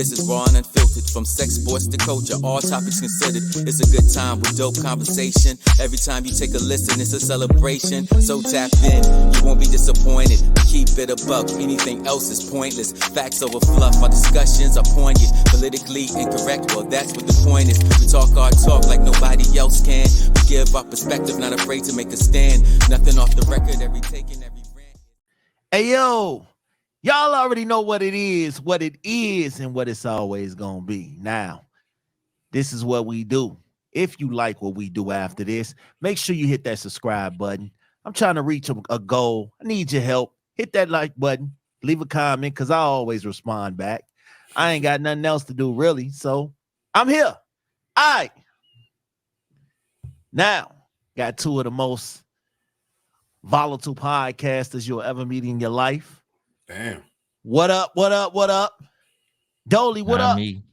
This is raw and unfiltered, from sex, sports to culture, all topics considered. It's a good time with dope conversation. Every time you take a listen, it's a celebration. So tap in, you won't be disappointed. Keep it a buck, anything else is pointless. Facts over fluff, our discussions are poignant. Politically incorrect, well that's what the point is. We talk our talk like nobody else can. We give our perspective, not afraid to make a stand. Nothing off the record, every take and every rant. Hey, yo, y'all already know what it is, and what it's always going to be. Now, this is what we do. If you like what we do after this, make sure you hit that subscribe button. I'm trying to reach a goal. I need your help. Hit that like button. Leave a comment because I always respond back. I ain't got nothing else to do, really. So I'm here. All right. Now, got two of the most volatile podcasters you'll ever meet in your life. Damn. What up? What up? What up? Dolly, what Not up? me.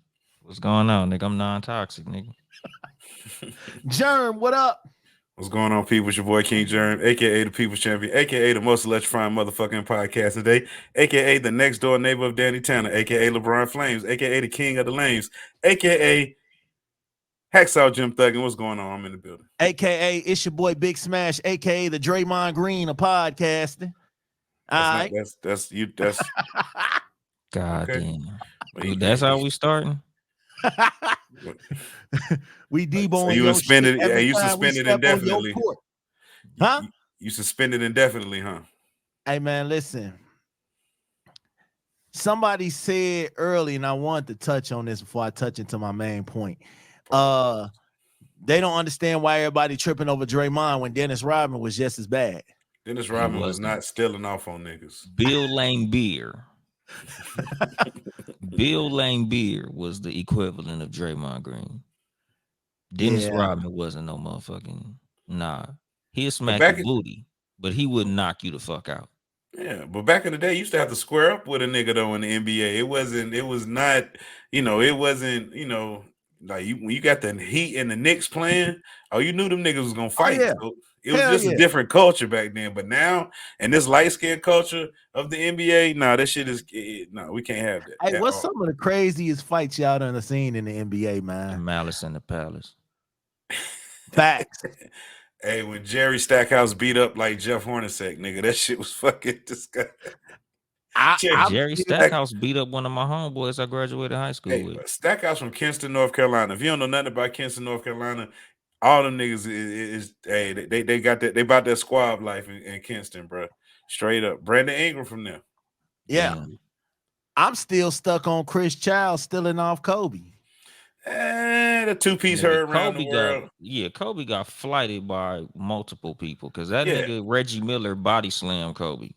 What's going on, nigga? I'm non-toxic, nigga. Jerm, what up? What's going on, people? It's your boy King Jerm, aka the People's Champion, aka the most electrifying motherfucking podcast today, aka the next door neighbor of Danny Tanner, aka LeBron Flames, aka the King of the Lanes, aka Hacksaw Jim Thuggin. What's going on? I'm in the building. AKA it's your boy Big Smash, aka the Draymond Green of podcasting. All right. That's God okay. damn. Dude, that's how we starting? We deboning. So you suspended indefinitely. Huh? You suspended indefinitely, huh? Hey man, listen. Somebody said early, and I wanted to touch on this before I touch into my main point. They don't understand why everybody tripping over Draymond when Dennis Rodman was just as bad. Dennis Rodman was not stealing off on niggas. Bill Lane Beer. Bill Lane Beer was the equivalent of Draymond Green. Dennis Rodman wasn't no motherfucking He'll smack your booty, but he wouldn't knock you the fuck out. Yeah, but back in the day, you used to have to square up with a nigga though in the NBA. It wasn't, like when you got the Heat and the Knicks playing, you knew them niggas was gonna fight. Oh, yeah. So it was just a different culture back then. But now, in this light skinned culture of the NBA, that shit is we can't have that. Hey, what's some of the craziest fights y'all done seen in the NBA, man? Malice in the Palace. Facts. Hey, when Jerry Stackhouse beat up like Jeff Hornacek, nigga, that shit was fucking disgusting. Jerry Stackhouse beat up one of my homeboys I graduated high school with. Stackhouse from Kinston, North Carolina. If you don't know nothing about Kinston, North Carolina, all them niggas they got that, they about that squad life in Kinston, bro. Straight up. Brandon Ingram from there. Yeah. Damn. I'm still stuck on Chris Childs stealing off Kobe. The two-piece heard around the world. Kobe got flighted by multiple people because that nigga Reggie Miller body slammed Kobe.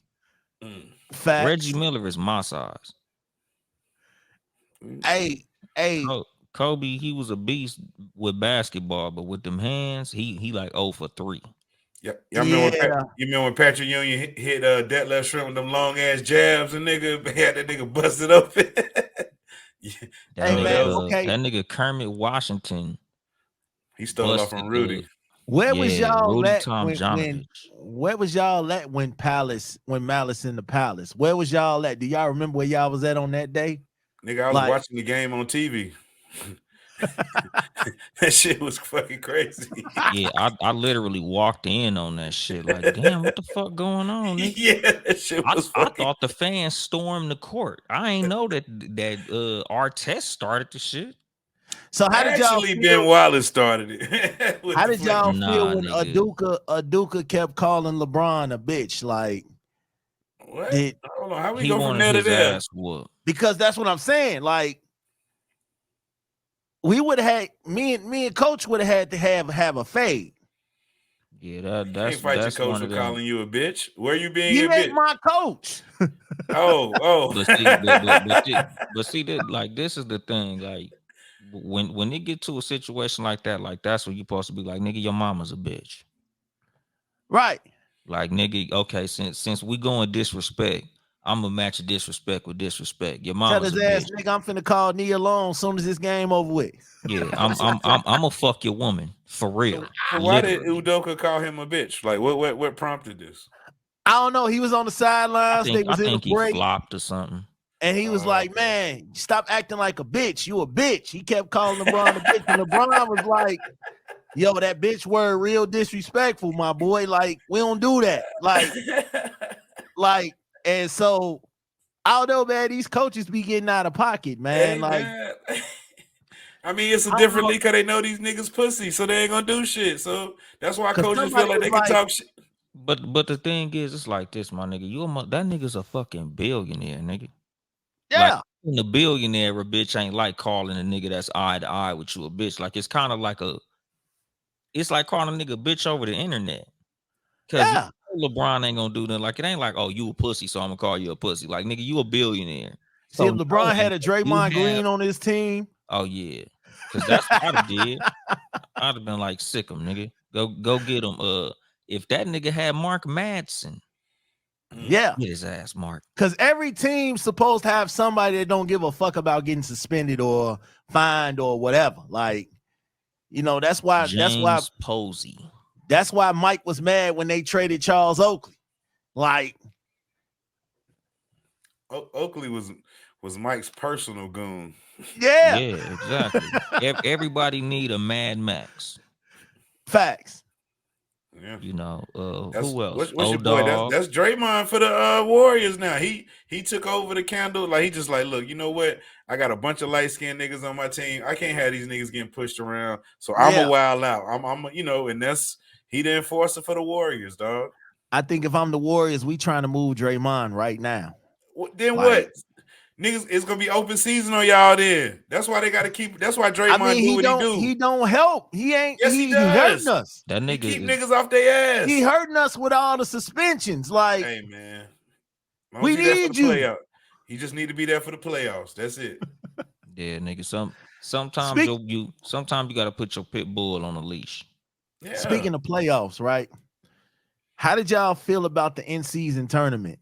Facts. Reggie Miller is my size. Hey. Kobe, he was a beast with basketball, but with them hands, he like 0 for 3. Yeah. You remember when Patrick Union hit Detlef Schrempf with them long ass jabs and nigga had that nigga busted open. That nigga Kermit Washington. He stole off from Rudy. Where was y'all Rudy at where was y'all at when Malice in the Palace? Where was y'all at? Do y'all remember where y'all was at on that day? Nigga, I was watching the game on TV. That shit was fucking crazy. Yeah, I literally walked in on that shit. Like, damn, what the fuck going on? Nigga? Yeah, that shit was I thought the fans stormed the court. I ain't know that Artest started the shit. So how did y'all feel? Ben Wallace started it. How did y'all feel when Aduka kept calling LeBron a bitch? Like, what? I don't know how we go from there to there. Because that's what I'm saying. Like, we would have had me and Coach would have had to have a fade. Yeah, that's fight your coach for calling you a bitch. Where you being? You ain't my coach. Oh. But see that, like, this is the thing. Like, when it get to a situation like that, like, that's when you supposed to be like, nigga, your mama's a bitch, right? Like, nigga, okay, since we going disrespect, I'm gonna match disrespect with disrespect. Your mama's tell his ass, nigga, I'm finna call Nia Long as soon as this game over with. Yeah, I'm gonna fuck your woman for real. So why did Udoka call him a bitch? Like, what prompted this? I don't know. He was on the sidelines. I think he flopped or something. And he was like, man, stop acting like a bitch. You a bitch. He kept calling LeBron a bitch. And LeBron was like, yo, that bitch word real disrespectful, my boy. Like, we don't do that. Like, and so I don't know, man. These coaches be getting out of pocket, man. Hey, like, man. I mean, it's a different league because they know these niggas pussy, so they ain't gonna do shit. So that's why coaches feel like they can talk shit. But the thing is, it's like this, my nigga. That nigga's a fucking billionaire, nigga. Yeah. Like, the billionaire, a bitch ain't like calling a nigga that's eye to eye with you a bitch. Like, it's kind of like it's like calling a nigga bitch over the internet. Cause LeBron ain't gonna do nothing. Like, it ain't like, oh, you a pussy, so I'm gonna call you a pussy. Like, nigga, you a billionaire. See, if LeBron had a Draymond Green on his team. Oh yeah, because that's what I'd have did. I'd have been like, sick him, nigga. Go get him. If that nigga had Mark Madsen, get his ass, Mark. Because every team's supposed to have somebody that don't give a fuck about getting suspended or fined or whatever. Like, you know, that's why Posey. That's why Mike was mad when they traded Charles Oakley. Like, Oakley was Mike's personal goon. Yeah, exactly. Everybody need a Mad Max. Facts. Yeah. You know, who else? What's your boy? That's Draymond for the Warriors now. He took over the candle. Like, he just like, look, you know what? I got a bunch of light-skinned niggas on my team. I can't have these niggas getting pushed around. So I'm a wild out. I'm you know, and he the enforcer for the Warriors, dog. I think if I'm the Warriors, we trying to move Draymond right now. Then what? Niggas, it's gonna be open season on y'all then. That's why they gotta keep. That's why Draymond do what he do. He don't help. He ain't. Yes, he does. He hurting us. That nigga keep niggas off their ass. He hurting us with all the suspensions. Like, hey man, we need you. Playoff. He just need to be there for the playoffs. That's it. Yeah, nigga. Sometimes you gotta put your pit bull on a leash. Yeah. Speaking of playoffs, right? How did y'all feel about the in-season tournament?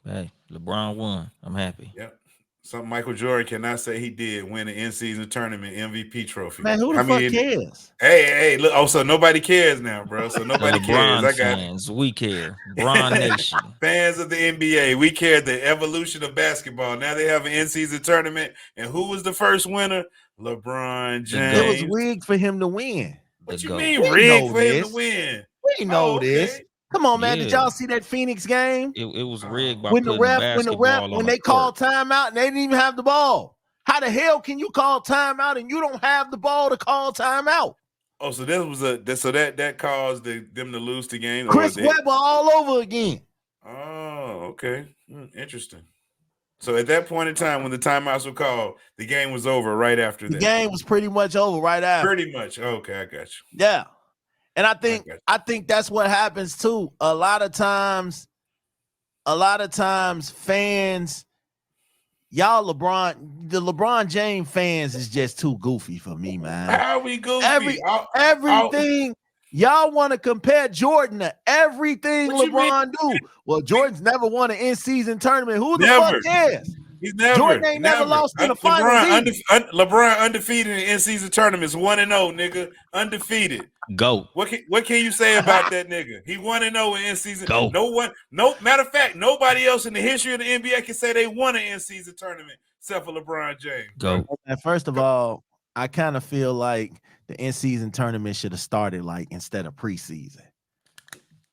Hey, LeBron won. I'm happy. Yep. Something Michael Jordan cannot say he did win an in-season tournament MVP trophy. Man, who the fuck cares? Hey, look. Oh, so nobody cares now, bro. So nobody cares. I got fans. We care. Bron Nation. Fans of the NBA. We care the evolution of basketball. Now they have an in-season tournament. And who was the first winner? LeBron James. It was rigged for him to win. What you mean rigged for him to win? We know this. Come on, man. Did y'all see that Phoenix game? It was rigged by when they called timeout and they didn't even have the ball. How the hell can you call timeout and you don't have the ball to call timeout? Oh, so that caused them to lose the game. Chris Webber all over again. Oh, okay. Interesting. So at that point in time, when the timeouts were called, the game was over right after that. The game was pretty much over right after. Pretty much. Okay, I got you. Yeah. And I think that's what happens too. A lot of times fans, the LeBron James fans is just too goofy for me, man. How are we goofy? Everything y'all want to compare Jordan to everything LeBron do. Well, Jordan's never won an in-season tournament. Who the fuck cares? He's never. Jordan ain't never lost in the finals. LeBron undefeated in in-season tournaments, 1-0, nigga, undefeated. Go. What can you say about that nigga? He 1-0 in in-season. Go. No matter of fact, nobody else in the history of the NBA can say they won an in-season tournament except for LeBron James. Go. And first of all, I kind of feel like the in-season tournament should have started like instead of preseason.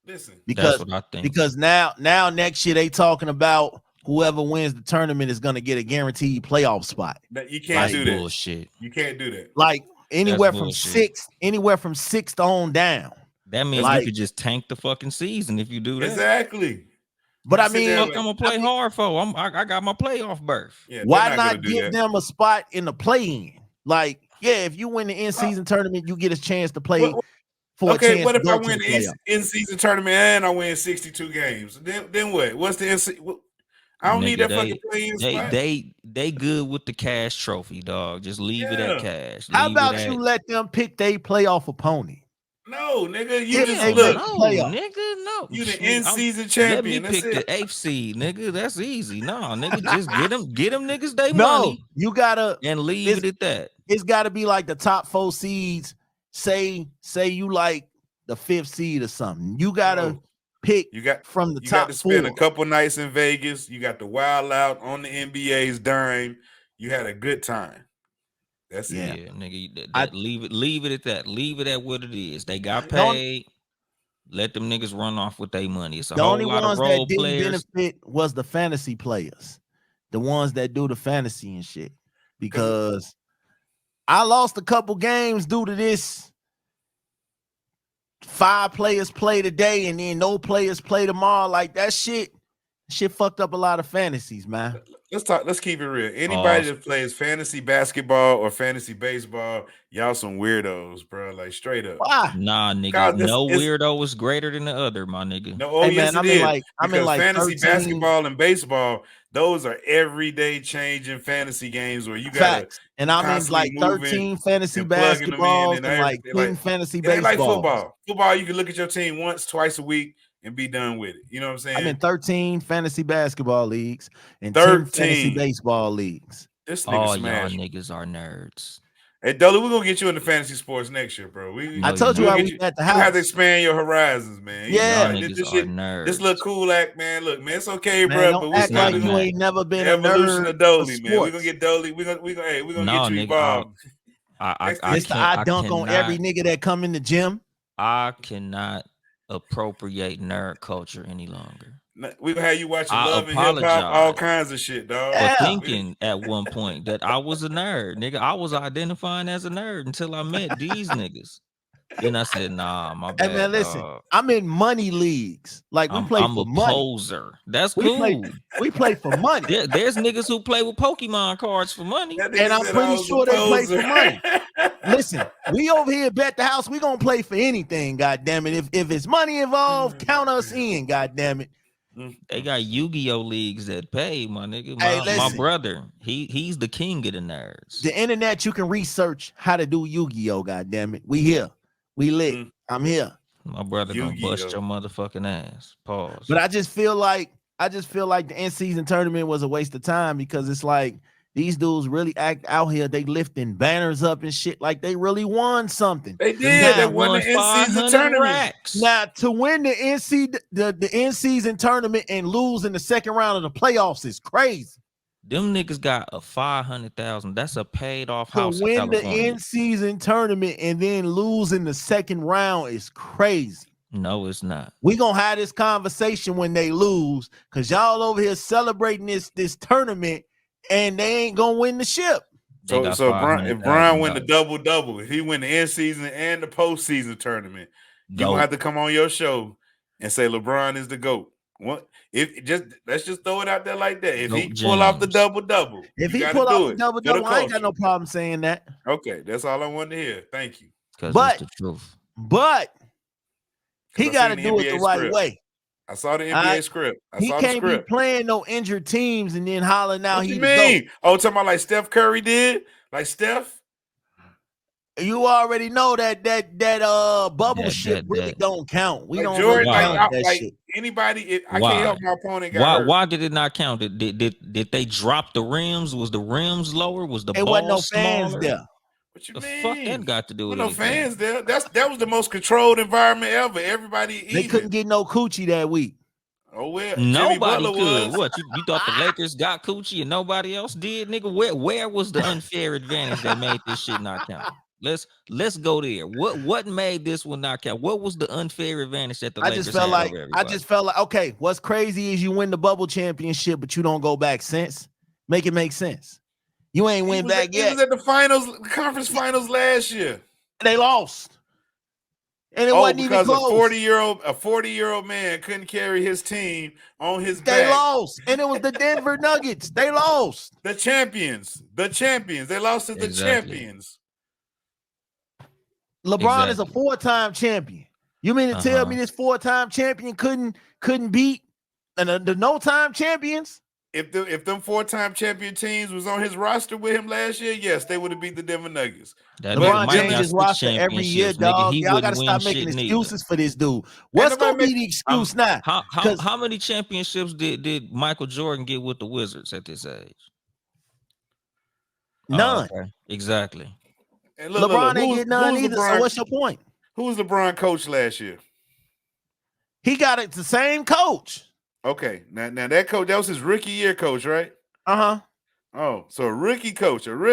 Listen, because that's what I think. Because now next year they talking about whoever wins the tournament is going to get a guaranteed playoff spot. You can't do that. Bullshit. You can't do that. Like anywhere from sixth on down. That means you could just tank the fucking season if you do that. Exactly. But I mean, I'm gonna play hard for. I got my playoff berth. Yeah, why not give them a spot in the play-in? Like, yeah, if you win the in-season tournament, you get a chance to play. What if I win the in-season tournament and I win 62 games? Then what? What's the in-season? I don't need that fucking play-in spot. They good with the cash trophy, dog. Just leave it at cash. How about you let them pick their playoff opponent? No, nigga, you just look. No. You the in-season champion. Let me pick the 8th seed, nigga. That's easy. No, nigga, just get them niggas they money. You gotta and leave it at that. It's gotta be like the top 4 seeds. Say you like the 5th seed or something. You gotta pick You got from the you got top to spend 4. a couple nights in Vegas. You got to wild out on the NBA's dime. You had a good time. That's Yeah. it. Yeah, nigga. That leave it at that. Leave it at what it is. They got The only- paid. Let them niggas run off with their money. It's a The whole only lot of ones that role didn't players. benefit was the fantasy players, the ones that do the fantasy and shit. Because I lost a couple games due to this. 5 players play today and then no players play tomorrow. Like that shit fucked up a lot of fantasies, man. Let's keep it real. Anybody that plays fantasy basketball or fantasy baseball, y'all some weirdos, bro. Like straight up. Why? Nah, nigga. God, No weirdo is greater than the other, my nigga. No, oh Hey, yes, man, it is. I'm in like fantasy 13 basketball and baseball, those are everyday changing fantasy games where you gotta facts. And I'm in constantly like moving 13 fantasy and plugging them in basketballs and and like everything. 10 Like fantasy it ain't like baseballs. football. Football, you can look at your team once, twice a week and be done with it. You know what I'm saying? I'm in 13 fantasy basketball leagues and 13. 10 fantasy baseball leagues. This nigga All y'all smash. niggas are nerds. Hey, Dolly, we're gonna get you into fantasy sports next year, bro. I told you I was at the house. You have to expand your horizons, man. Yeah, you know, this shit, nerds. this little cool act, man. Look, man, it's okay, man, bro. don't But we act still like you ain't never been a evolution nerd of Dolly, of man. We're sports. gonna get Dolly. We're gonna Nah, get you nigga, involved. Mr. I dunk on every nigga that come in the gym. I cannot appropriate nerd culture any longer. We're gonna have you watching I Love and Hip Hop, all apologize kinds of shit, dog. for thinking at one point that I was a nerd, nigga. I was identifying as a nerd until I met these niggas. Then I said, nah, my bad. Hey man, listen, I'm in money leagues. Like we play I'm for a money. poser. That's cool. We play for money. There's niggas who play with Pokemon cards for money. And I'm pretty sure they play for money. Listen, we over here bet the house. We gonna play for anything, god damn it. If it's money involved, count us in, god damn it. They got Yu-Gi-Oh leagues that pay, my nigga. My brother, he's the king of the nerds. The internet, you can research how to do Yu-Gi-Oh, god damn it. We here. We lit. I'm here. My brother gonna bust your motherfucking ass. Pause. But I just feel like the in-season tournament was a waste of time because it's like these dudes really act out here. They lifting banners up and shit like they really won something. They did. They won the in-season tournament. Racks. Now to win the in-season tournament and lose in the second round of the playoffs is crazy. Them niggas got a $500,000. That's a paid off house. To win the in-season tournament and then lose in the second round is crazy. No, it's not. We gonna have this conversation when they lose because y'all over here celebrating this tournament and they ain't gonna win the ship. So if Brian win the double, if he win the in-season and the postseason tournament, you gonna have to come on your show and say LeBron is the GOAT. What let's just throw it out there like that. If he pull off the double, if he pull off the double, I ain't got no problem saying that. Okay, that's all I wanted to hear. Thank you. But it's the truth. But he got to do it the right way. I saw the NBA script. He can't be playing no injured teams and then hollering out. What you mean? Oh, talking about like Steph Curry did, like Steph. You already know that bubble shit really don't count. We don't Jordan, count that shit. Anybody, I can't help my opponent. Why did it not count? Did they drop the rims? Was the rims lower? Was the ball wasn't no smaller? fans there? What you the mean? Fuck that got to do with no fans there? That was the most controlled environment ever. Everybody they couldn't get no coochie that week. Oh well, nobody could. What you thought the Lakers got coochie and nobody else did, nigga? Where was the unfair advantage that made this shit not count? Let's go there. What made this one not count? What was the unfair advantage that the Lakers had over everybody? I just felt like okay. What's crazy is you win the bubble championship, but you don't go back since. Make it make sense. You ain't win back yet. He was at the conference finals last year. They lost. And it wasn't even close. A 40-year-old man couldn't carry his team on his back. They lost. And it was the Denver Nuggets. They lost. The champions. They lost to the champions. LeBron is a 4-time champion. You mean to tell me this 4-time champion couldn't beat the no-time champions? If them 4-time champion teams was on his roster with him last year, yes, they would have beat the Denver Nuggets. LeBron changes his roster every year, dog. Y'all got to stop making excuses for this dude. What's going to be the excuse now? How many championships did Michael Jordan get with the Wizards at this age? None. Okay. Exactly. And LeBron ain't get none either. So what's your point? Who was LeBron coach last year? He got it the same coach. Okay, now that coach, that was his rookie year coach, right? Oh, so a rookie coach took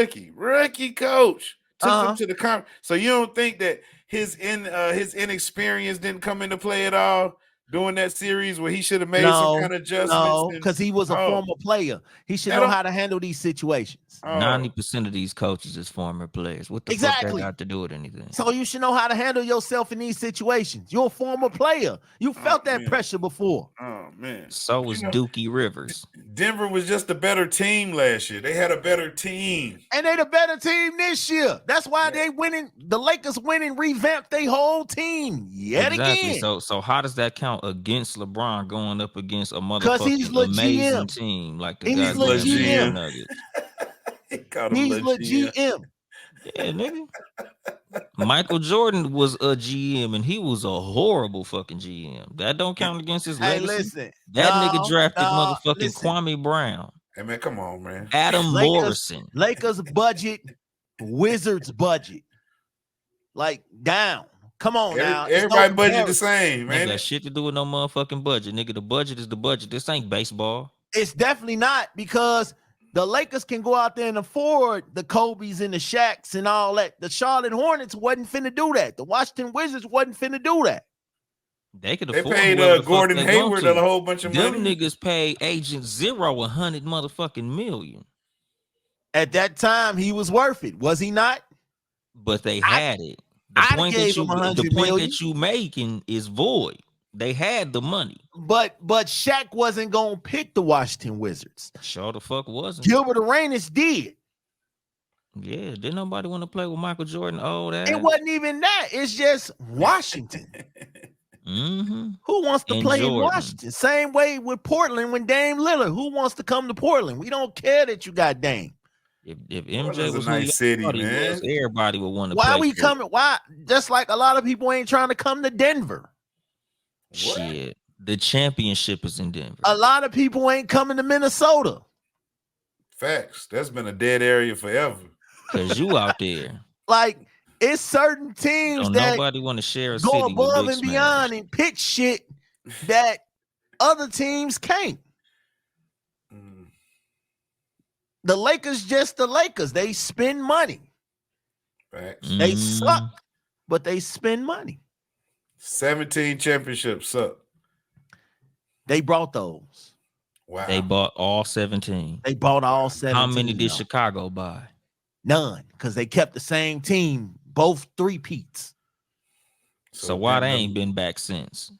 them to the conference. So you don't think that his inexperience didn't come into play at all during that series where he should have made some kind of adjustments? No, because he was a former player. He should know how to handle these situations. 90% of these coaches is former players. What the fuck that got to do with anything? So you should know how to handle yourself in these situations. You're a former player. You felt that pressure before. Oh man. So was Dookie Rivers. Denver was just a better team last year. They had a better team. And they the better team this year. That's why they winning. The Lakers winning, revamped their whole team yet again. So how does that count against LeBron going up against a motherfucking amazing team like the guys GM. Nuggets? He's legit GM. Yeah, nigga. Michael Jordan was a GM and he was a horrible fucking GM. That don't count against his legacy. Listen, that nigga drafted motherfucking Kwame Brown. Hey man, come on, man. Adam Morrison. Lakers budget, Wizards budget. Like down. Come on now. Everybody budget the same, man. Ain't got shit to do with no motherfucking budget. Nigga, the budget is the budget. This ain't baseball. It's definitely not, because the Lakers can go out there and afford the Kobe's and the Shaqs and all that. The Charlotte Hornets wasn't finna do that. The Washington Wizards wasn't finna do that. They could afford. They paid Gordon Hayward a whole bunch of money. Them niggas paid Agent Zero 100 motherfucking million. At that time, he was worth it, was he not? But they had it. The point that you making is void. They had the money. But Shaq wasn't gonna pick the Washington Wizards. Sure the fuck wasn't. Gilbert Arenas did. Yeah, didn't nobody want to play with Michael Jordan? Oh, that it wasn't even that. It's just Washington. Mm-hmm. Who wants to play in Washington? Same way with Portland when Dame Lillard. Who wants to come to Portland? We don't care that you got Dame. If MJ was a nice city, man, everybody would want to. Why we coming? Why? Just like a lot of people ain't trying to come to Denver. Shit, the championship is in Denver. A lot of people ain't coming to Minnesota. Facts. That's been a dead area forever. Cause you out there. Like, it's certain teams that nobody want to share a go city above with and beyond and pick shit that other teams can't. The Lakers just the Lakers. They spend money. Facts. They suck, but they spend money. 17 championships up. They brought those. Wow. They bought all 17. They bought all 17. How many did Chicago buy? None, because they kept the same team, both three-peats. So why they ain't been back since?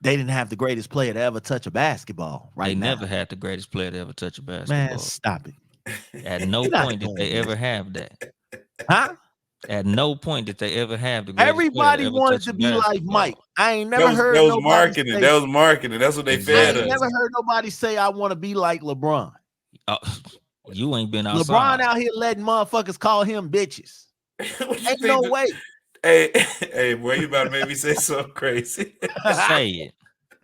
They didn't have the greatest player to ever touch a basketball. They never had the greatest player to ever touch a basketball. Man, stop it. At no point did they ever have that. Huh? At no point did they ever have the greatest Everybody wanted to be like Mike. I ain't never heard that was marketing. That was marketing. That's what they fed us. I ain't never heard nobody say I want to be like LeBron. You ain't been outside. LeBron out here letting motherfuckers call him bitches. Ain't no way. Hey, boy, you about to make me say something crazy. Say it.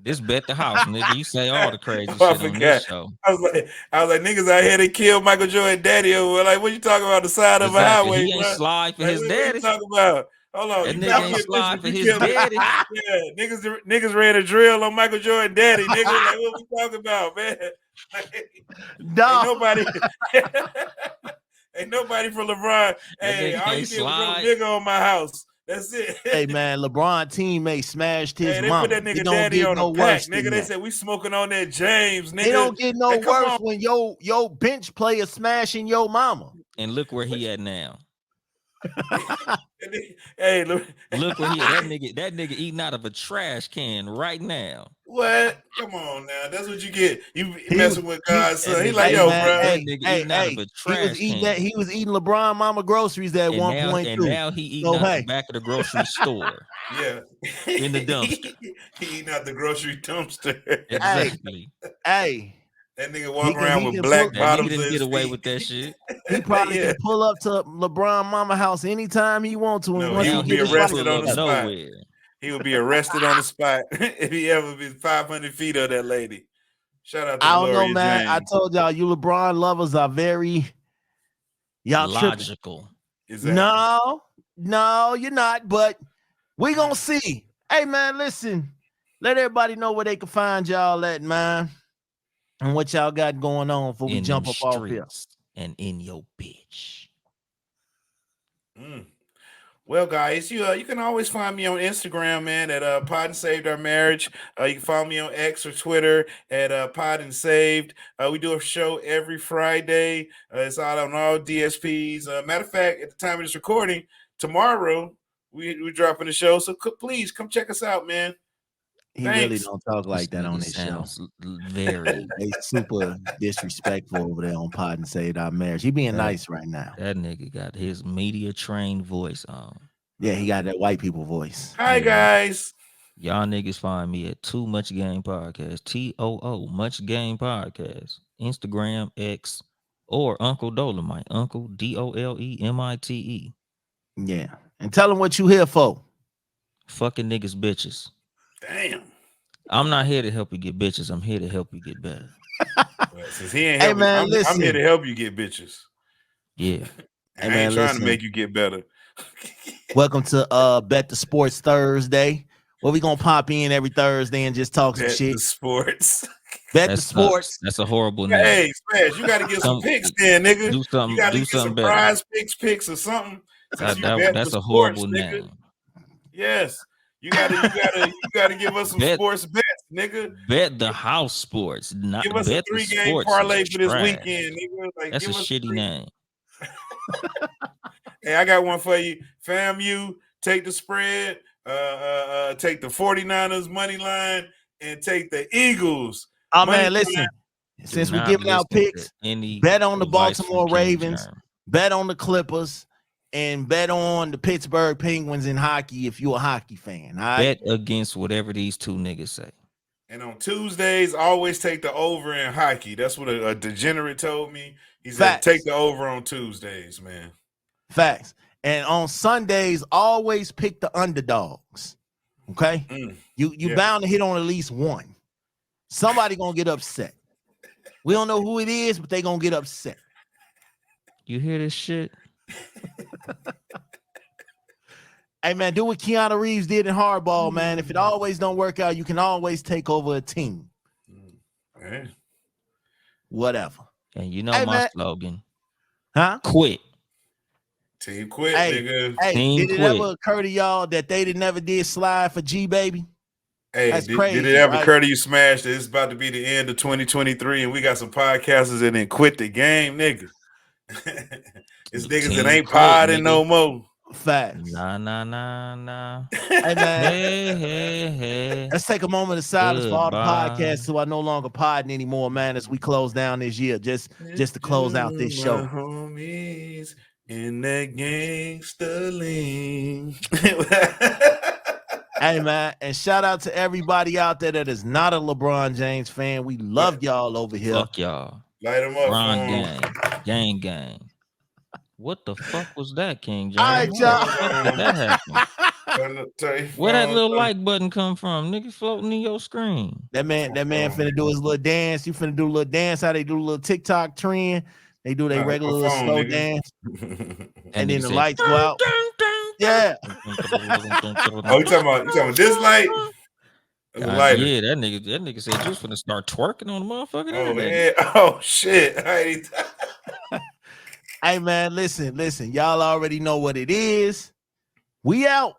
This bet the house, nigga. You say all the crazy shit on this show. I was like, niggas out here they killed Michael Jordan daddy over. Like, what you talking about? The side of a highway? He ain't slide for his daddy. What you talking about? Hold on. That nigga ain't slide for his daddy. Yeah, niggas ran a drill on Michael Jordan daddy. Niggas like, what we talking about, man? Ain't nobody for LeBron. Hey, all you did was throw nigga on my house. That's it. Hey man, LeBron teammate smashed his mama. They put that nigga daddy on a pack. Nigga, they said we smoking on that James. Nigga, it don't get no worse when your bench player smashing your mama. And look where he at now. Hey, look where he at. That nigga eating out of a trash can right now. What? Come on now. That's what you get. You messing with God's son. He's like, yo, bro. That nigga eating out of a trash can. He was eating LeBron mama groceries at 1.2. And now he eating out the back of the grocery store. Yeah. In the dumpster. He eating out the grocery dumpster. Exactly. Hey. That nigga walk around with black bottoms. He didn't get away with that shit. He probably can pull up to LeBron mama house anytime he wants to. No, he would be arrested on the spot. He would be arrested on the spot if he ever been 500 feet of that lady. Shout out to I don't Gloria know, man. James. I told y'all, you LeBron lovers are very logical. Exactly. No, you're not. But we gonna see. Hey, man, listen. Let everybody know where they can find y'all at, man, and what y'all got going on before we In jump them up off here. streets and in your bitch. Well, guys, you can always find me on Instagram, man, at Pod and Saved Our Marriage. You can follow me on X or Twitter at Pod and Saved. We do a show every Friday. It's out on all DSPs. Matter of fact, at the time of this recording, tomorrow we're dropping the show. So please come check us out, man. He Thanks. really don't talk like that on his show. Very. They super disrespectful over there on Pod and Saved Our Marriage. He being nice right now. That nigga got his media trained voice on. Yeah, he got that white people voice. Hi, guys. Y'all niggas find me at Too Much Game Podcast. TOO Much Game Podcast. Instagram, X, or Uncle Dolemite. Uncle DOLEMITE. Yeah. And tell them what you here for. Fucking niggas bitches. Damn. I'm not here to help you get bitches. I'm here to help you get better. Well, since he ain't helping, I'm here to help you get bitches. Yeah. I ain't trying to make you get better. Welcome to Bet the Sports Thursday. Where we gonna pop in every Thursday and just talk some shit. The sports. Bet the sports. That's a horrible name. Hey, Smash, you gotta get some picks then, nigga. Do something. You gotta Do get something some better. prize picks or something. That's a horrible name. Yes. You gotta give us some sports bets, nigga. Bet the house sports. Not give us bet a 3-game parlay for this weekend, nigga. Like, that's a shitty name. Hey, I got one for you. FAMU, take the spread, take the 49ers money line, and take the Eagles. Oh man, listen. Since we're giving out picks, bet on the Baltimore Ravens, bet on the Clippers, and bet on the Pittsburgh Penguins in hockey if you're a hockey fan. All right? Bet against whatever these two niggas say. And on Tuesdays, always take the over in hockey. That's what a degenerate told me. He said, take the over on Tuesdays, man. Facts. And on Sundays, always pick the underdogs. Okay? You bound to hit on at least one. Somebody gonna get upset. We don't know who it is, but they gonna get upset. You hear this shit? Hey man, do what Keanu Reeves did in Hardball, man. If it always don't work out, you can always take over a team. Whatever. And you know my slogan. Huh? Quit. Team quit, nigga. Hey, Team did it ever occur to y'all that they never did slide for G Baby? Hey, that's crazy. Did it ever occur to you, Smash, that it's about to be the end of 2023 and we got some podcasters that didn't quit the game, nigga? It's niggas that ain't podding no more. Facts. Nah. Hey man, hey. Let's take a moment of silence for all the podcasts who are no longer podding anymore, man, as we close down this year, just to close out this show. Homies in that gangster lean. Hey man, and shout out to everybody out there that is not a LeBron James fan. We love y'all over here. Fuck y'all. Light them up. LeBron gang. What the fuck was that, King James? All right, y'all. That happened? Where that little like button come from? Nigga floating in your screen. That man finna do his little dance. You finna do a little dance. How they do a little TikTok trend. They do their regular little slow dance. And then the lights go out. Yeah. Oh, you talking about this light? Yeah, that nigga said you was finna start twerking on the motherfucker. Oh man. Oh shit. Hey man, listen. Y'all already know what it is. We out.